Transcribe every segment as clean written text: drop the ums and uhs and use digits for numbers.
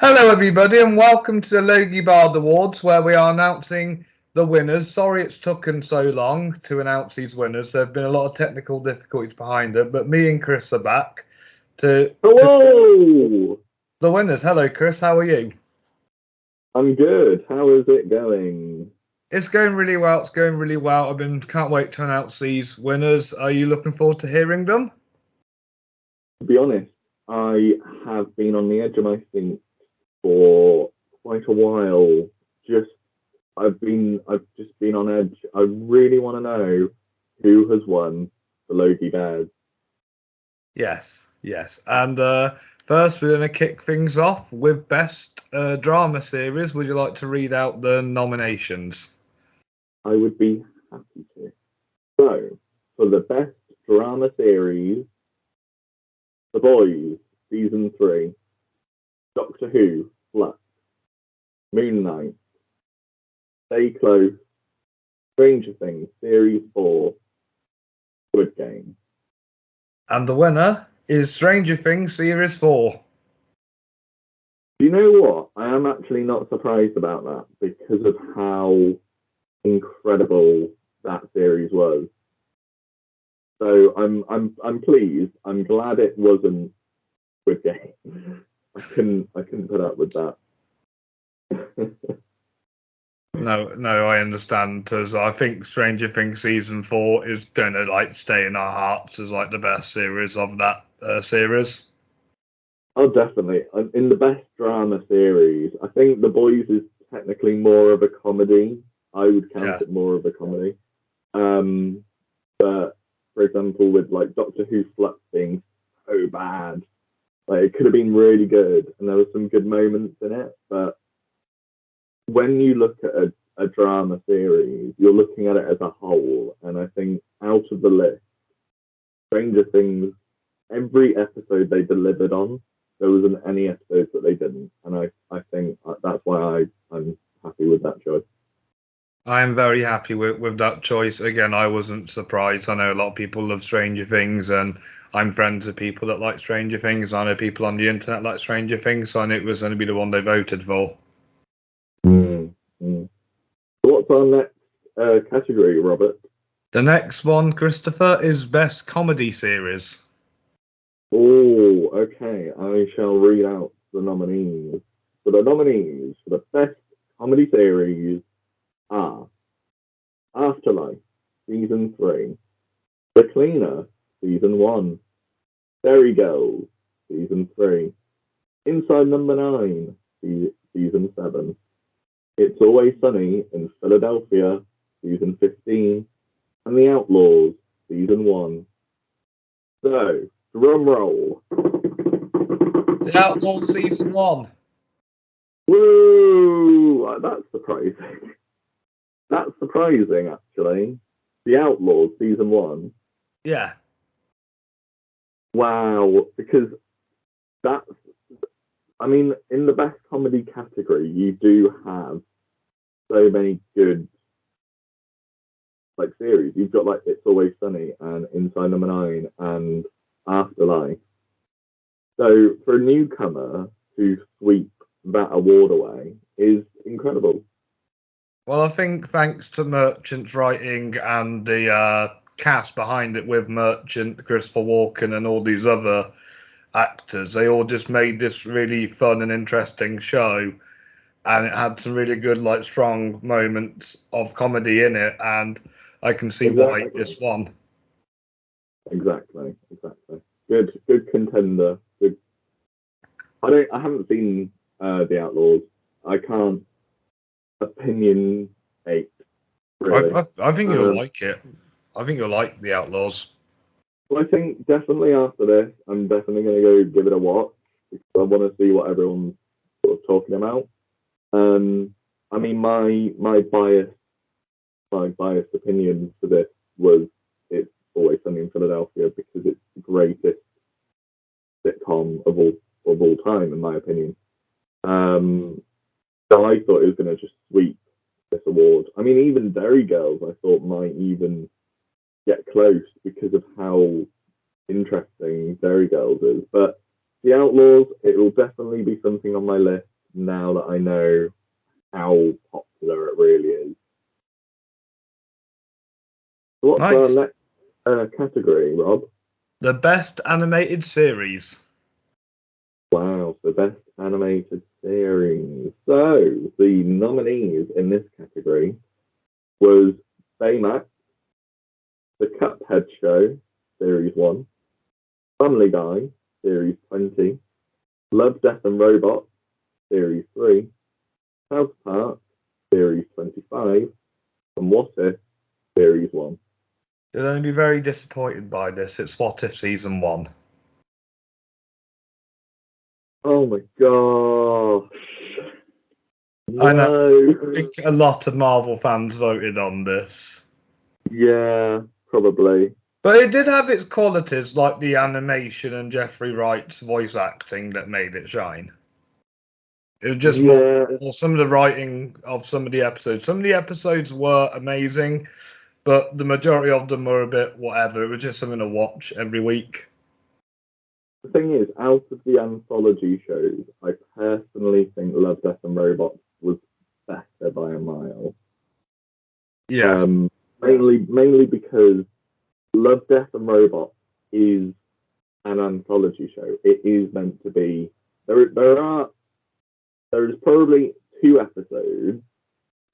Hello, everybody, and welcome to the Logie Baird Awards, where we are announcing the winners. Sorry it's taken so long to announce these winners. There have been a lot of technical difficulties behind it, but me and Chris are back to Hello! the winners. Hello, Chris. How are you? I'm good. How is it going? It's going really well. It's going really well. Can't wait to announce these winners. Are you looking forward to hearing them? To be honest, I have been on the edge of my seat for quite a while. I've just been on edge. I really want to know who has won the Logie Bears. Yes. And first, we're going to kick things off with Best Drama Series. Would you like to read out the nominations? I would be happy to. So, for the Best Drama Series, The Boys, Season 3, Doctor Who, Flux, Moon Knight, Stay Close, Stranger Things, Series 4, Squid Game. And the winner is Stranger Things Series 4. Do you know what? I am actually not surprised about that because of how incredible that series was. So I'm pleased. I'm glad it wasn't Squid Game. I couldn't put up with that. No, I understand. Because I think Stranger Things Season 4 is going to stay in our hearts as the best series of that series. Oh, definitely. In the best drama series, I think The Boys is technically more of a comedy. I would count it more of a comedy. But for example, with Doctor Who Flux being so bad, it could have been really good, and there were some good moments in it. But when you look at a drama series, you're looking at it as a whole, and I think out of the list, Stranger Things, every episode they delivered on, there wasn't any episodes that they didn't, and I think that's why I'm happy with that choice. I am very happy with that choice. Again, I wasn't surprised. I know a lot of people love Stranger Things, and I'm friends with people that like Stranger Things. I know people on the internet like Stranger Things, so I knew it was going to be the one they voted for. So what's our next category, Robert? The next one, Christopher, is Best Comedy Series. Oh, okay. I shall read out the nominees. So the nominees for the Best Comedy Series are Afterlife, Season 3, The Cleaner, Season 1, Derry Girls, Season 3, Inside Number 9, Season 7, It's Always Sunny in Philadelphia, Season 15, and The Outlaws, Season 1. So, drum roll. The Outlaws Season 1. Woo! That's surprising. That's surprising, actually. The Outlaws, Season 1. Yeah. Wow, because that's... I mean, in the best comedy category, you do have so many good series. You've got It's Always Sunny and Inside Number 9 and Afterlife. So for a newcomer to sweep that award away is incredible. Well, I think thanks to Merchant's writing and the cast behind it with Merchant, Christopher Walken, and all these other actors, they all just made this really fun and interesting show. And it had some really good, strong moments of comedy in it. And I can see why this won. Exactly. Good contender. Good. I haven't seen The Outlaws. I can't opinionate. Really. I think you'll like it. I think you'll like The Outlaws. Well, I think definitely after this, I'm definitely going to go give it a watch because I want to see what everyone's sort of talking about. I mean, my biased opinion for this was It's Always Sunny in Philadelphia because it's the greatest sitcom of all time, in my opinion. So I thought it was going to just sweep this award. I mean, even Derry Girls, I thought might even get close because of how interesting Derry Girls is. But The Outlaws, it will definitely be something on my list. now that I know how popular it really is. So what's our Nice. next category, Rob? The best animated series. Wow, the best animated series. So the nominees in this category was Baymax, The Cuphead Show, Series 1, Family Guy, Series 20, Love, Death and Robots, Series 3, South Park, Series 25, and What If, Series 1. You'll only be very disappointed by this. It's What If Season 1. Oh my gosh. I know. No. I think a lot of Marvel fans voted on this. Yeah, probably. But it did have its qualities, like the animation and Jeffrey Wright's voice acting, that made it shine. It was just more Yeah, some of the writing of some of the episodes. Some of the episodes were amazing, but the majority of them were a bit whatever. It was just something to watch every week. the thing is, out of the anthology shows, I personally think Love, Death and Robots was better by a mile. Yes. Mainly because Love, Death and Robots is an anthology show. It is meant to be. There's probably 2 episodes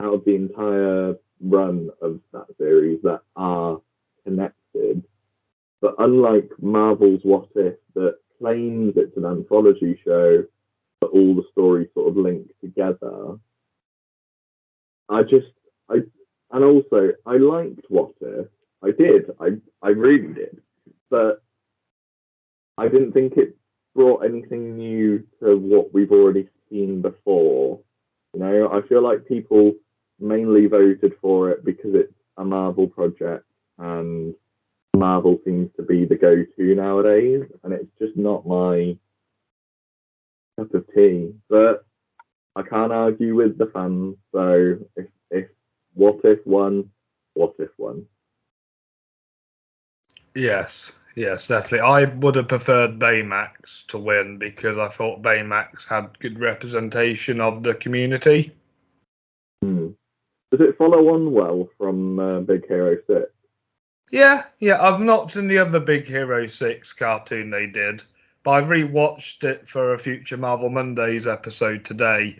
out of the entire run of that series that are connected. But unlike Marvel's What If, that claims it's an anthology show, but all the stories sort of link together, I just, I, and also I liked What If. I did. I really did. But I didn't think it brought anything new to what we've already seen before. You know, I feel like people mainly voted for it because it's a Marvel project and Marvel seems to be the go-to nowadays, and it's just not my cup of tea. But I can't argue with the fans. So if What If won, What If won. Yes. Yes, definitely. I would have preferred Baymax to win because I thought Baymax had good representation of the community. Hmm. Does it follow on well from Big Hero 6? Yeah, yeah. I've not seen the other Big Hero 6 cartoon they did, but I've rewatched it for a future Marvel Mondays episode today,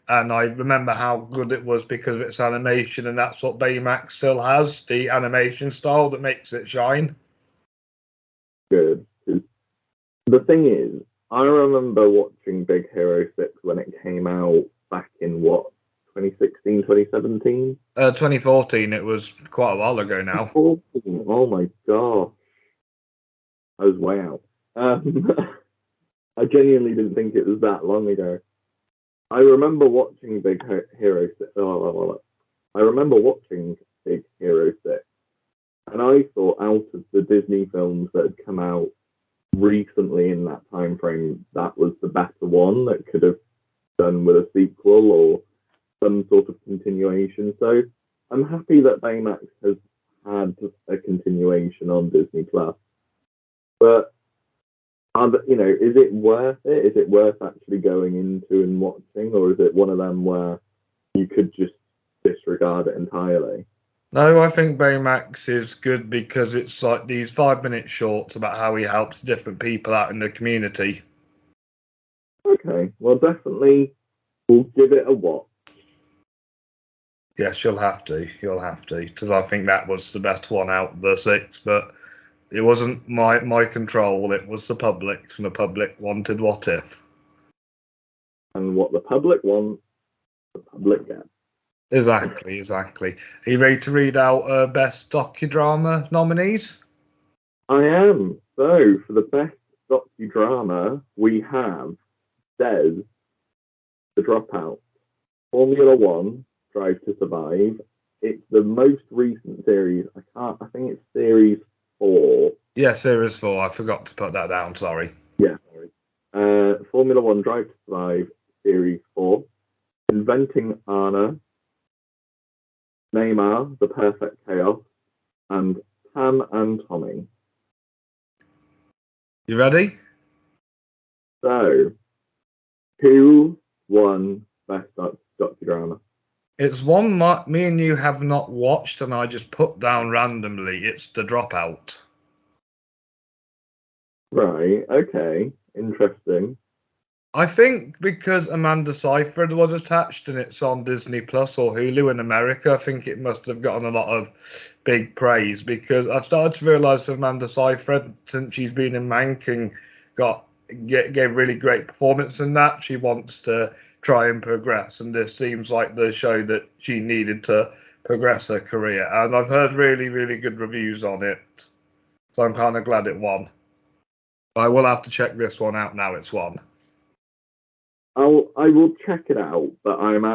and I remember how good it was because of its animation, and that's what Baymax still has, the animation style that makes it shine. Good. The thing is, I remember watching Big Hero 6 when it came out back in what, 2016, 2017? 2014, it was quite a while ago now. Oh my god. I was way out. I genuinely didn't think it was that long ago. I remember watching Hero 6. I remember watching Big Hero 6, and I thought out of the Disney films that had come out recently in that time frame, that was the better one that could have done with a sequel or some sort of continuation. So I'm happy that Baymax has had a continuation on Disney Plus. But is it worth it? Is it worth actually going into and watching, or is it one of them where you could just disregard it entirely? No, I think Baymax is good because it's like these 5 minute shorts about how he helps different people out in the community. Okay, well, definitely we'll give it a watch. Yes, you'll have to. You'll have to, because I think that was the best one out of the 6. But it wasn't my control. It was the public's, and the public wanted What If. And what the public wants, the public gets. Exactly, exactly. Are you ready to read out best docudrama nominees? I am. So, for the best docudrama, we have Des, The Dropout, Formula One, Drive to Survive. It's the most recent series. I think it's series 4. Yeah, series 4. I forgot to put that down. Sorry. Yeah, sorry. Formula One, Drive to Survive, series 4. Inventing Anna, Neymar, The Perfect Chaos, and Pam and Tommy. You ready? So, who won Best Docudrama. It's one me and you have not watched, and I just put down randomly. It's The Dropout. Right, okay, interesting. I think because Amanda Seyfried was attached and it's on Disney Plus or Hulu in America, I think it must have gotten a lot of big praise because I've started to realise Amanda Seyfried, since she's been in Mank and gave really great performance in that, she wants to try and progress, and this seems like the show that she needed to progress her career. And I've heard really, really good reviews on it, so I'm kind of glad it won. I will have to check this one out now it's won. I will check it out, but I am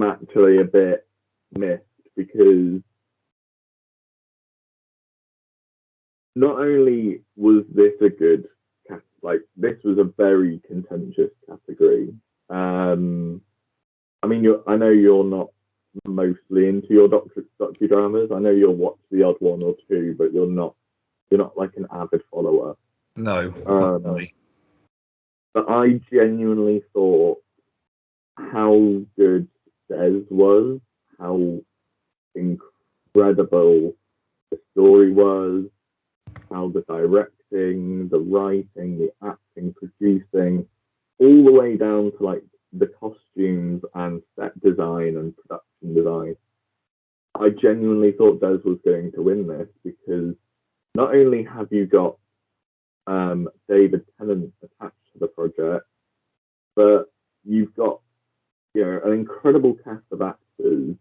actually a bit missed because not only was this a good this was a very contentious category. I mean, I know you're not mostly into your docudramas. I know you'll watch the odd one or two, but you're not like an avid follower. No, not really. But I genuinely thought how good Des was, how incredible the story was, how the directing, the writing, the acting, producing, all the way down to like the costumes and set design and production design. I genuinely thought Des was going to win this because not only have you got David Tennant attached to the project, but you've got an incredible cast of actors,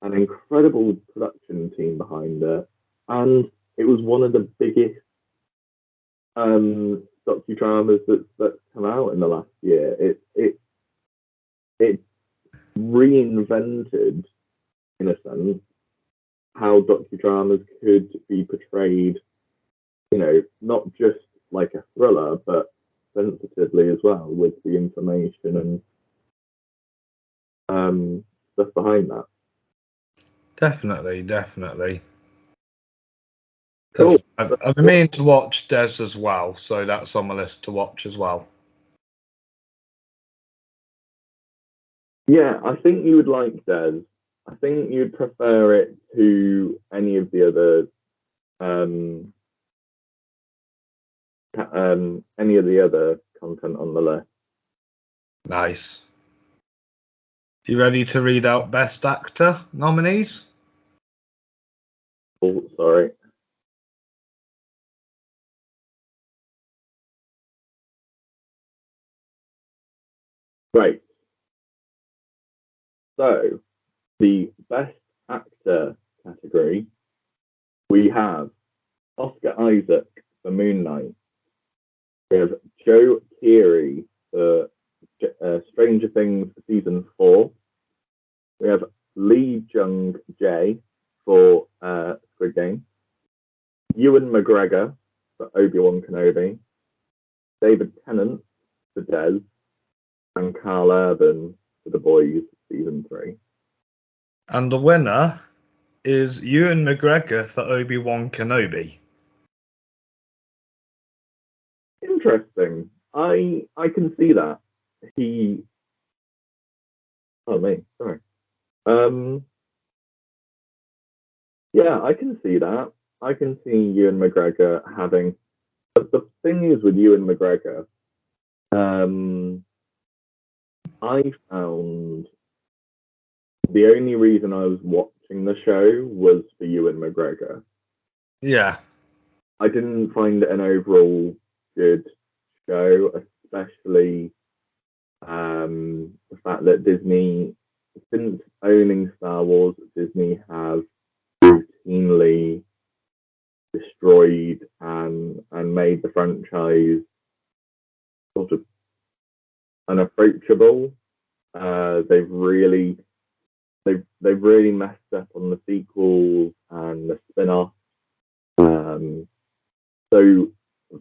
an incredible production team behind it, and it was one of the biggest docudramas that's come out in the last year. It reinvented, in a sense, how docudramas could be portrayed. Not just like a thriller, but sensitively as well, with the information and stuff behind that. Definitely. Cool. I've been meaning to watch Des as well, so that's on my list to watch as well. Yeah, I think you would like Des. I think you'd prefer it to any of the other content on the list. Nice. You ready to read out Best Actor nominees? Oh, sorry. Right. So, the Best Actor category, we have Oscar Isaac for Moon Knight. We have Joe Keery for Stranger Things Season 4. We have Lee Jung Jae for Squid Game. Ewan McGregor for Obi-Wan Kenobi. David Tennant for Des. And Carl Urban for The Boys Season 3. And the winner is Ewan McGregor for Obi-Wan Kenobi. Interesting. I can see that. Sorry. Yeah, I can see that. I can see Ewan McGregor having. But the thing is with Ewan McGregor, I found the only reason I was watching the show was for Ewan McGregor. Yeah. I didn't find it an overall good show, especially the fact that Disney, since owning Star Wars, Disney have routinely destroyed and made the franchise sort of unapproachable. They've really messed up on the sequels and the spin-off. So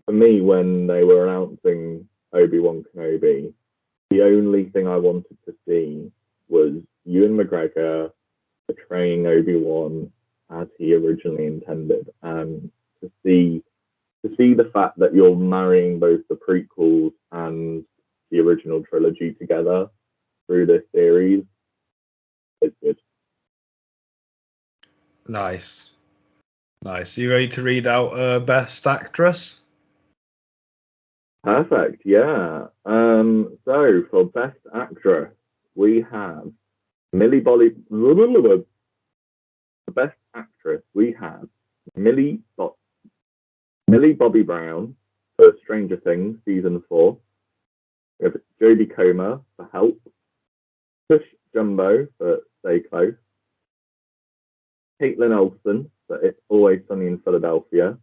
for me, when they were announcing Obi-Wan Kenobi, the only thing I wanted to see was Ewan McGregor portraying Obi-Wan as he originally intended, and to see the fact that you're marrying both the prequels and the original trilogy together through this series is good. Nice. Nice. You ready to read out Best Actress? Perfect, yeah. So for Best Actress, we have Millie Bobby. For Best Actress, we have Millie Bobby Brown for Stranger Things season 4. We have Jodie Comer for Help. Push Jumbo for Stay Close. Caitlin Olsen for It's Always Sunny in Philadelphia,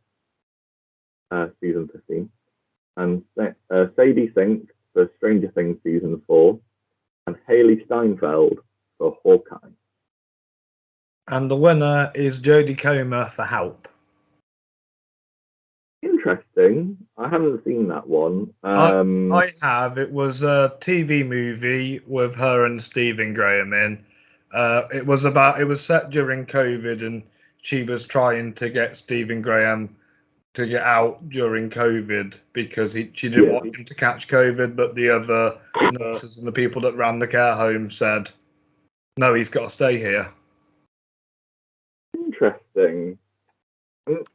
season 15. And Sadie Sink for Stranger Things season 4. And Haley Steinfeld for Hawkeye. And the winner is Jodie Comer for Help. Interesting. I haven't seen that one. I have. It was a TV movie with her and Stephen Graham in. It was set during COVID, and she was trying to get Stephen Graham to get out during COVID because she didn't want him to catch COVID, but the other nurses and the people that ran the care home said, no, he's got to stay here. Interesting.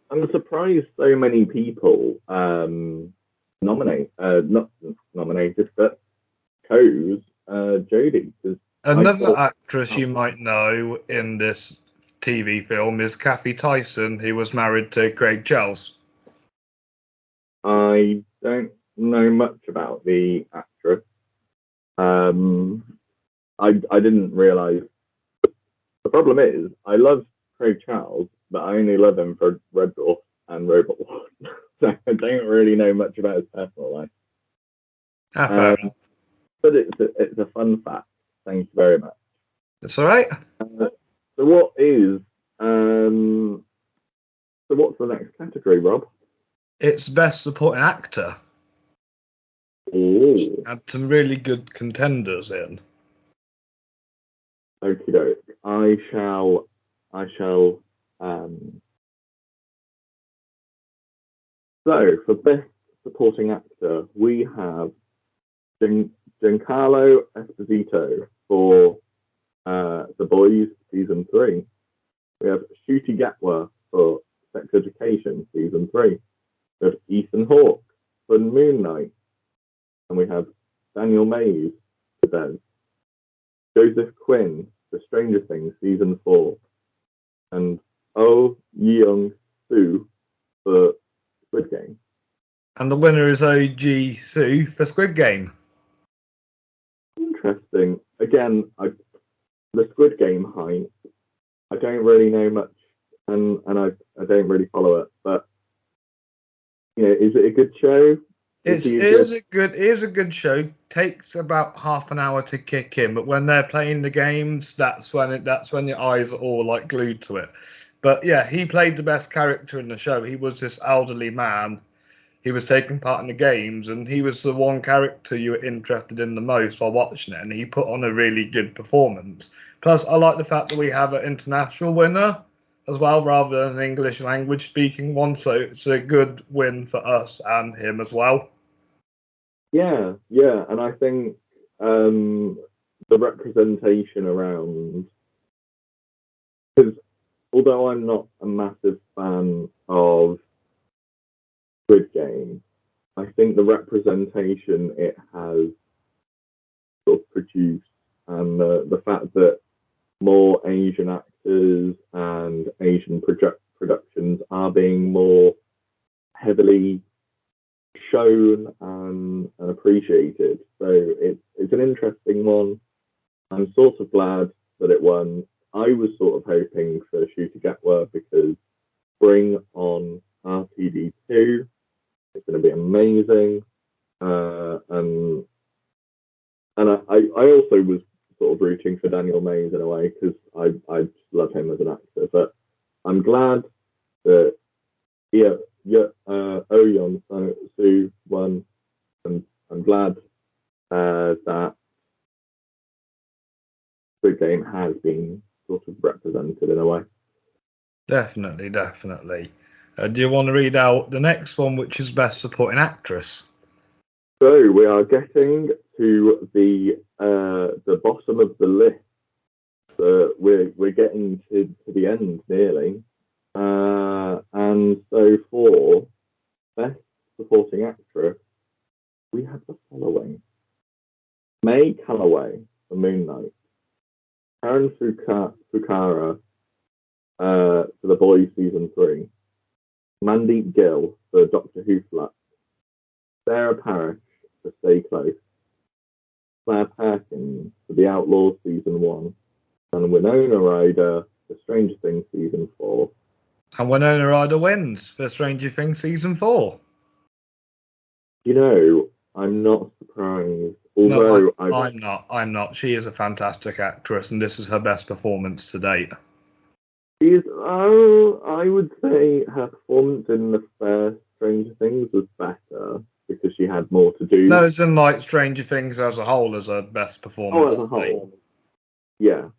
I'm surprised so many people nominated, but chose Jodie. Another actress you might know in this TV film is Kathy Tyson, who was married to Craig Charles. I don't know much about the actress. I didn't realise. The problem is, I love Craig Charles, but I only love him for Red Dwarf and Robot Wars. So I don't really know much about his personal life. Fair enough. But it's a fun fact. Thank you very much. That's all right. So what's the next category, Rob? It's Best Supporting Actor. Ooh. Had some really good contenders in. Okie doke. I shall. So for Best Supporting Actor, we have Giancarlo Esposito for The Boys season 3. We have Ncuti Gatwa for Sex Education season 3. We have Ethan Hawke for Moon Knight, and we have Daniel Mays for Des. Joseph Quinn for Stranger Things season 4, and Oh Yeong Soo for Squid Game. And the winner is OG Soo for Squid Game. Interesting. Again, the Squid Game hype, I don't really know much, and I don't really follow it. But is it a good show? It is a good show. Takes about half an hour to kick in, but when they're playing the games, that's when your eyes are all like glued to it. But yeah, he played the best character in the show. He was this elderly man. He was taking part in the games, and he was the one character you were interested in the most while watching it, and he put on a really good performance. Plus, I like the fact that we have an international winner as well, rather than an English language speaking one, so it's a good win for us and him as well. Yeah, and I think the representation around, because although I'm not a massive fan of Squid Game, I think the representation it has sort of produced, and the fact that more Asian actors and Asian productions are being more heavily shown and appreciated. So it's an interesting one. I'm sort of glad that it won. I was sort of hoping for Ncuti Gatwa because bring on RTD2. It's going to be amazing. And I also was sort of rooting for Daniel Mays in a way because I just love him as an actor. But I'm glad that Oh Yeong Soo won, and I'm glad that Squid Game has been sort of represented in a way. Definitely. Do you want to read out the next one, which is Best Supporting Actress? So we are getting to the bottom of the list. We're getting to the end nearly. And so for Best Supporting Actress, we have the following: May Calloway for Moon Knight, Karen Fukuhara for The Boys Season 3, Mandeep Gill for Doctor Who Flux, Sarah Parrish for Stay Close, Claire Perkins for The Outlaws Season 1, and Winona Ryder for Stranger Things Season 4. And Winona Ryder wins for Stranger Things Season 4. You know, I'm not surprised. Although no, I'm not. She is a fantastic actress, and this is her best performance to date. I would say her performance in the first Stranger Things was better because she had more to do. No, it's in like Stranger Things as a whole as her best performance. As a whole. Yeah.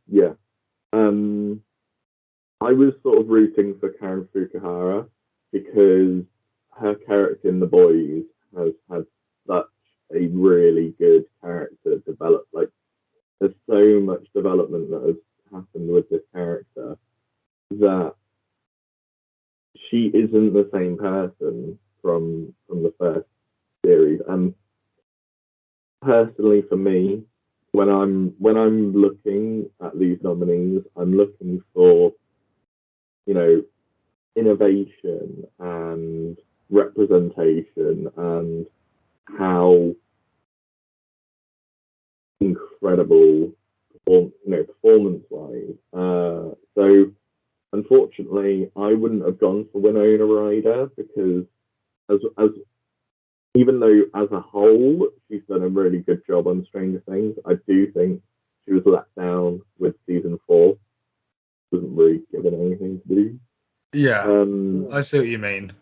I was sort of rooting for Karen Fukuhara because her character in The Boys has had such a really good character develop. Like, there's so much development that has happened with this character that she isn't the same person from the first series. And personally, for me, when I'm looking at these nominees, I'm looking for, innovation and representation and how incredible performance-wise. So unfortunately, I wouldn't have gone for Winona Ryder because as even though as a whole she's done a really good job on Stranger Things, I do think she was let down with season 4. Wasn't really given anything to do. Yeah, I see what you mean.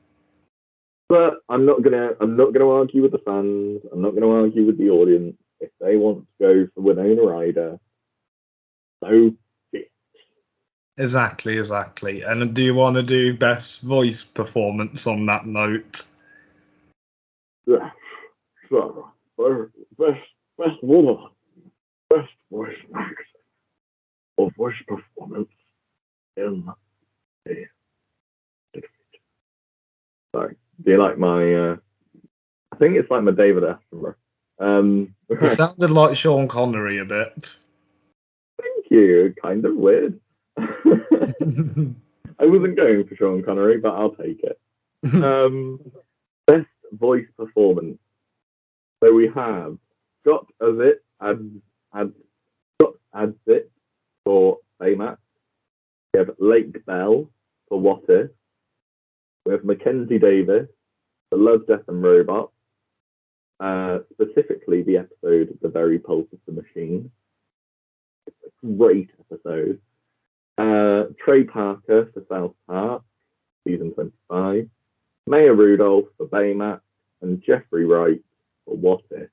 But I'm not gonna argue with the fans. I'm not gonna argue with the audience. If they want to go for Winona Ryder, so be it. Exactly. And do you want to do best voice performance on that note? Yeah, so best woman, best voice actor or voice performance in the. Sorry, do you like my? I think it's like my David Attenborough. You sounded like Sean Connery a bit. Thank you. Kind of weird. I wasn't going for Sean Connery, but I'll take it. Best voice performance. So we have Scott Adsit for Baymax. We have Lake Bell for What If. We have Mackenzie Davis for Love, Death and Robots. Specifically the episode The Very Pulse of the Machine. It's a great episode. Trey Parker for South Park, season 25. Maya Rudolph for Baymax, and Jeffrey Wright for What If.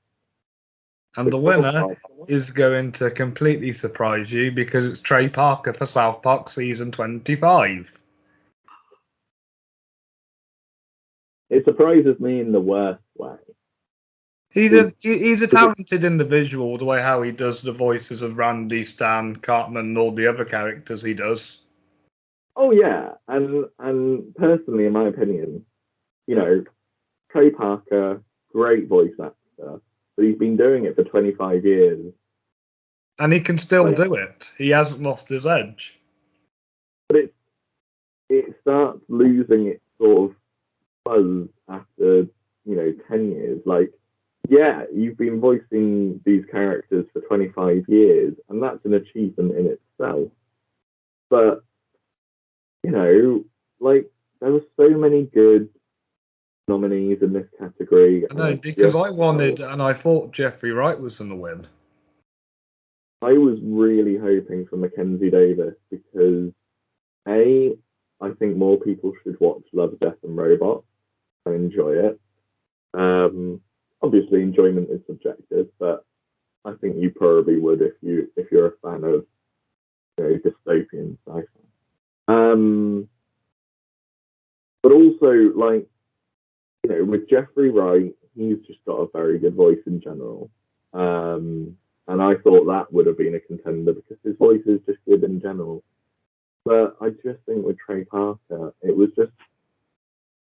And the winner is going to completely surprise you because it's Trey Parker for South Park season 25. It surprises me in the worst way. He's a talented individual, the way how he does the voices of Randy, Stan, Cartman, and all the other characters he does. Oh yeah, and personally, in my opinion, Trey Parker, great voice actor, but he's been doing it for 25 years. And he can still do it. He hasn't lost his edge. But it starts losing its sort of buzz after, 10 years. Like, yeah, you've been voicing these characters for 25 years, and that's an achievement in itself. But, there were so many good nominees in this category. I know, because I wanted, and I thought Jeffrey Wright was going to win. I was really hoping for Mackenzie Davis because, I think more people should watch Love, Death and Robots and enjoy it. Obviously, enjoyment is subjective, but I think you probably would if you're a fan of dystopian sci-fi. But also, with Jeffrey Wright he's just got a very good voice in general. And I thought that would have been a contender because his voice is just good in general. But I just think with Trey Parker, it was just,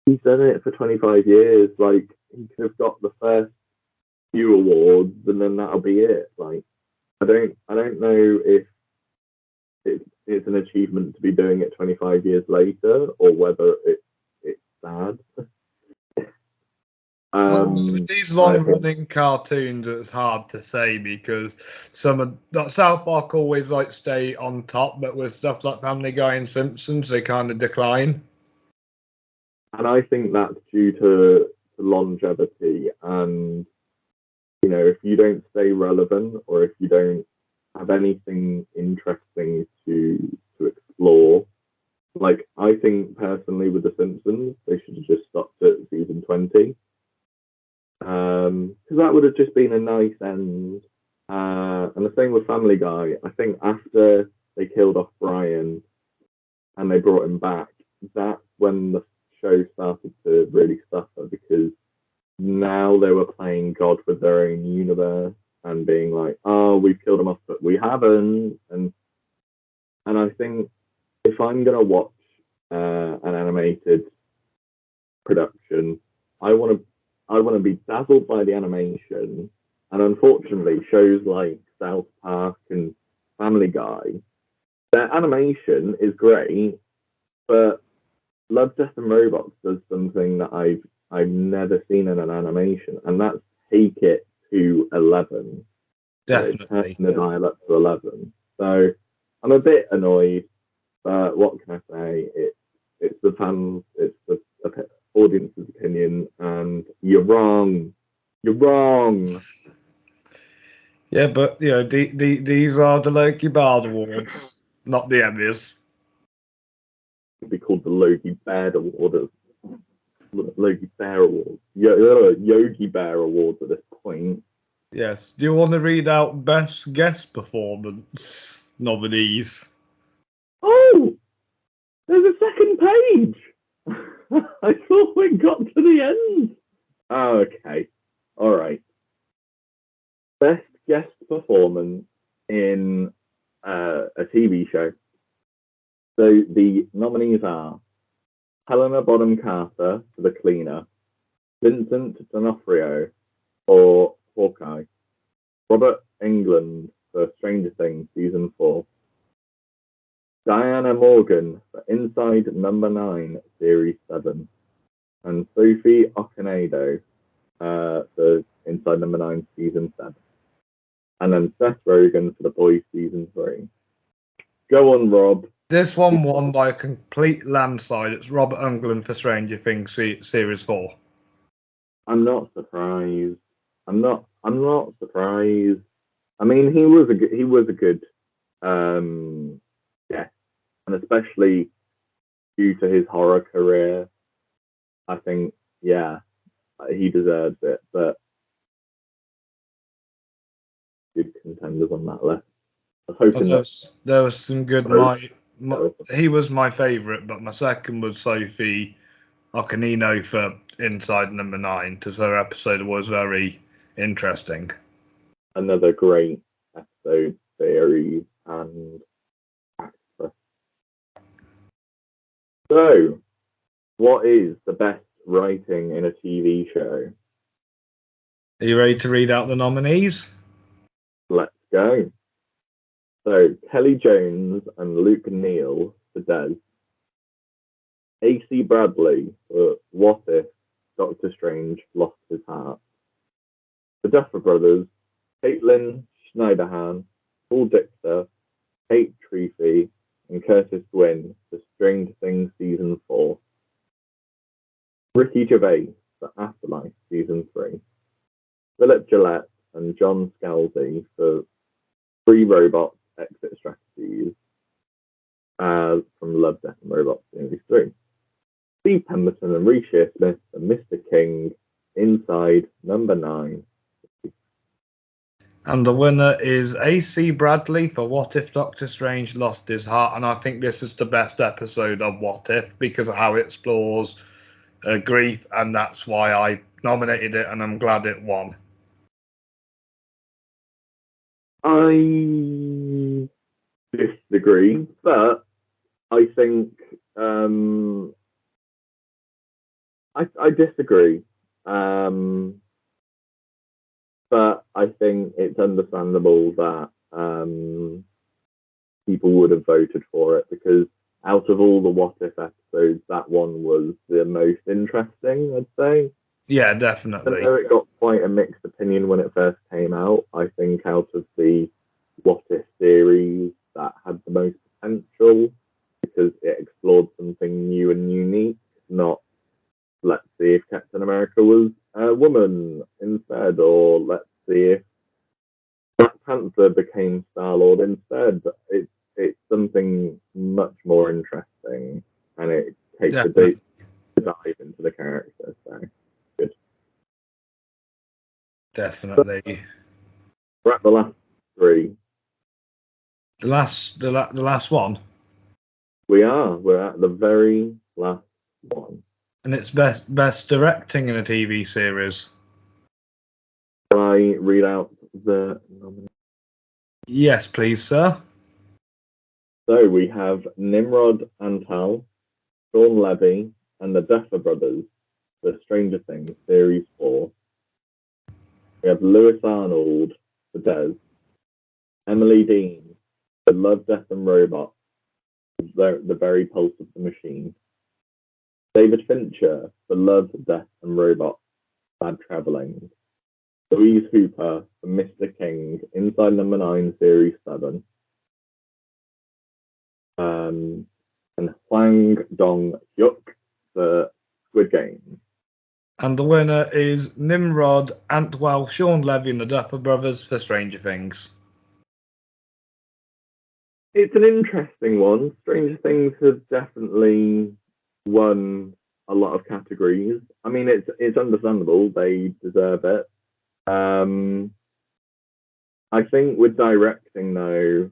he's done it for 25 years. Like, he could have got the first few awards and then that'll be it. Like, I don't know if it's an achievement to be doing it 25 years later or whether it's sad. With these long-running cartoons, it's hard to say because some of South Park always like stay on top, but with stuff like Family Guy and Simpsons, they kind of decline. And I think that's due to longevity, and you know, if you don't stay relevant or if you don't have anything interesting to explore, like I think personally with The Simpsons, they should have just stopped at season 20. Because that would have just been a nice end. And the same with Family Guy. I think after they killed off Brian and they brought him back, that's when the show started to really suffer because now they were playing God with their own universe and being like, oh, we've killed him off, but we haven't. And I think if I'm gonna watch an animated production, I want to be dazzled by the animation. And unfortunately, shows like South Park and Family Guy, their animation is great, but Love, Death and Robots does something that I've never seen in an animation, and that's take it to 11. Definitely. Turn the dial up to 11. So I'm a bit annoyed, but what can I say? It's the fans, it's the audience's opinion, and you're wrong. You're wrong. Yeah, but you know, these are the Logie Baird Awards, not the Emmys. It'd be called the Logie Baird Award. Logie Bear Awards. Yogi Bear Awards at this point. Yes. Do you want to read out Best Guest Performance nominees? Oh, there's a second page. I thought we got to the end. Oh, okay. All right. Best guest performance in a TV show. So the nominees are Helena Bonham Carter for The Cleaner, Vincent D'Onofrio for Hawkeye, Robert Englund for Stranger Things Season 4, Diana Morgan for Inside Number 9 Series 7, and Sophie Okonedo for Inside Number 9 Season 7. And then Seth Rogen for The Boys Season 3. Go on, Rob. This one won by a complete landslide. It's Robert Englund for Stranger Things Series 4. I'm not surprised. I'm not surprised. I mean, he was a good yeah, and especially due to his horror career, I think he deserves it. But good contenders on that list. I was hoping there was some good. He was my favourite, but my second was Sophie Okonedo for Inside Number 9 because her episode was very interesting. Another great episode, series, and actress. So, what is the best writing in a TV show? Are you ready to read out the nominees? Let's go. So, Kelly Jones and Luke Neal for Des. A.C. Bradley for What If Doctor Strange Lost His Heart. The Duffer Brothers, Caitlin Schneiderhan, Paul Dixter, Kate Treefy, and Curtis Gwynn for Stranger Things Season 4. Ricky Gervais for Afterlife Season 3. Philip Gillette and John Scalzi for Free Robots Exit Strategies from Love, Death and Robots Series 3. Steve Pemberton and Reece Shearsmith for Mr. King Inside Number 9. And the winner is A.C. Bradley for What If Doctor Strange Lost His Heart. And I think this is the best episode of What If because of how it explores grief. And that's why I nominated it, and I'm glad it won. I disagree, but I think I disagree. But I think it's understandable that people would have voted for it, because out of all the What If episodes, that one was the most interesting, I'd say. Yeah, I definitely. know it got quite a mixed opinion when it first came out. I think out of the What If series, that had the most potential, because it explored something new and unique, not let's see if Captain America was a woman instead, or let's see if Black Panther became Star-Lord instead. It's something much more interesting, and it takes a deep dive into the character. So good. Definitely. We're at the last three. The last one, We're at the very last one. and it's best directing in a TV series. Can I read out the nominees? Yes, please, sir. So we have Nimrod Antal, Sean Levy, and the Duffer Brothers for Stranger Things Series 4. We have Lewis Arnold for Des, Emily Dean for Love, Death and Robots, the very pulse of the machine. David Fincher for Love, Death and Robots, Bad Traveling. Louise Hooper for Mr. King, Inside Number 9, Series 7. And Hwang Dong-hyuk for Squid Game. And the winner is Nimrod, Antwell, Sean Levy, and the Duffer Brothers for Stranger Things. It's an interesting one. Stranger Things has definitely won a lot of categories. I mean, it's understandable; they deserve it. I think with directing though,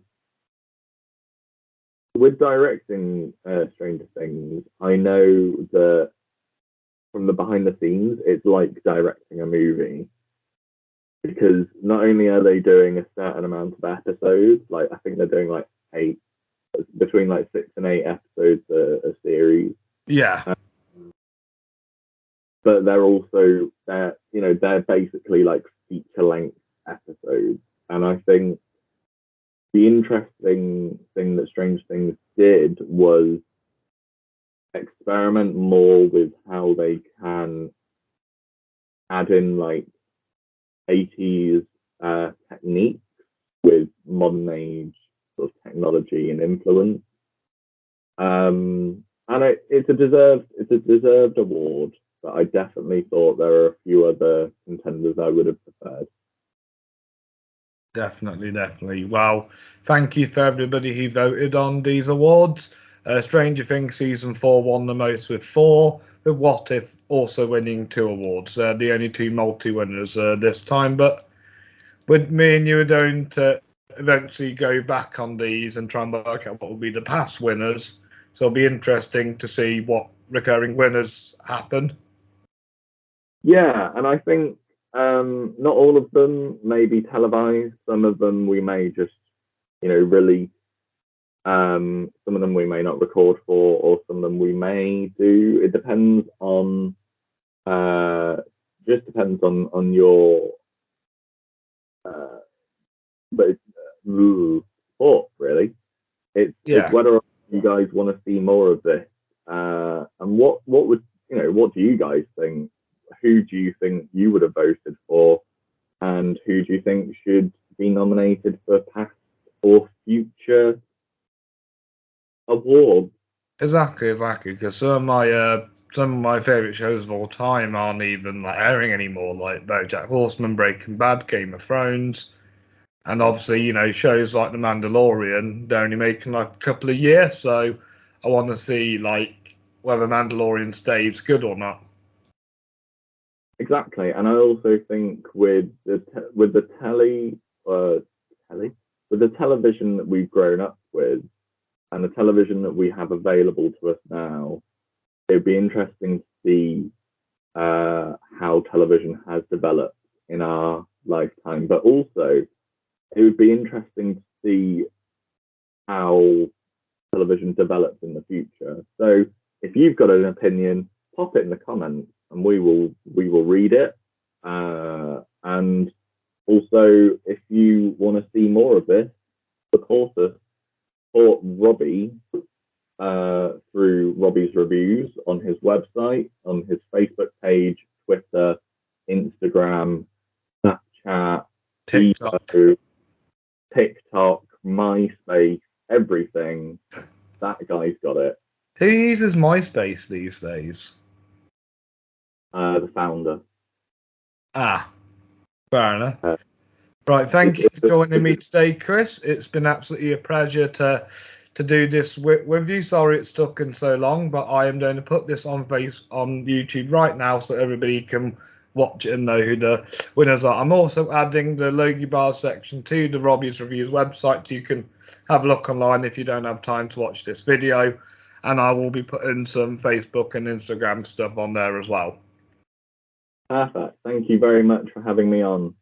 Stranger Things, I know that from the behind the scenes, it's like directing a movie, because not only are they doing a certain amount of episodes, like I think they're doing like between like 6 and 8 episodes a series. Yeah. But they're basically like feature length episodes, and I think the interesting thing that Strange Things did was experiment more with how they can add in like 80s techniques with modern age sort of technology and influence. And it's a deserved award, but I definitely thought there are a few other contenders I would have preferred. Definitely. Well, thank you for everybody who voted on these awards. Stranger Things season 4 won the most with 4, with What If also winning 2 awards. The only 2 multi-winners this time, but with me and you are going to eventually go back on these and try and work out what will be the past winners. So it'll be interesting to see what recurring winners happen. Yeah, and I think not all of them may be televised. Some of them we may just, release. Some of them we may not record for, or some of them we may do. It depends on, just depends on your, but it's support really. It's whether you guys want to see more of this, and what do you guys think? Who do you think you would have voted for, and who do you think should be nominated for past or future awards? Exactly. Because some of my favourite shows of all time aren't even like airing anymore, like BoJack Horseman, Breaking Bad, Game of Thrones, and obviously shows like The Mandalorian. They're only making like a couple of years, so I want to see like whether Mandalorian stays good or not. Exactly, and I also think with the television that we've grown up with, and the television that we have available to us now, it'd be interesting to see how television has developed in our lifetime, but also it would be interesting to see how television develops in the future. So if you've got an opinion, pop it in the comments, and we will read it. And also, if you want to see more of this, support us, support Robbie through Robbie's reviews on his website, on his Facebook page, Twitter, Instagram, Snapchat, TikTok, MySpace, everything. That guy's got it. Who uses MySpace these days? The founder. Ah, fair enough. Right, thank you for joining me today, Chris. It's been absolutely a pleasure to do this with you. Sorry it's taken so long, but I am going to put this on YouTube right now so everybody can watch it and know who the winners are. I'm also adding the Logie Bar section to the Robbie's Reviews website, so you can have a look online if you don't have time to watch this video. And I will be putting some Facebook and Instagram stuff on there as well. Perfect. Thank you very much for having me on.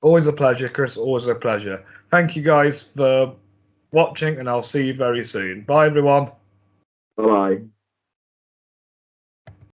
Always a pleasure, Chris. Always a pleasure. Thank you guys for watching, and I'll see you very soon. Bye, everyone. Bye-bye.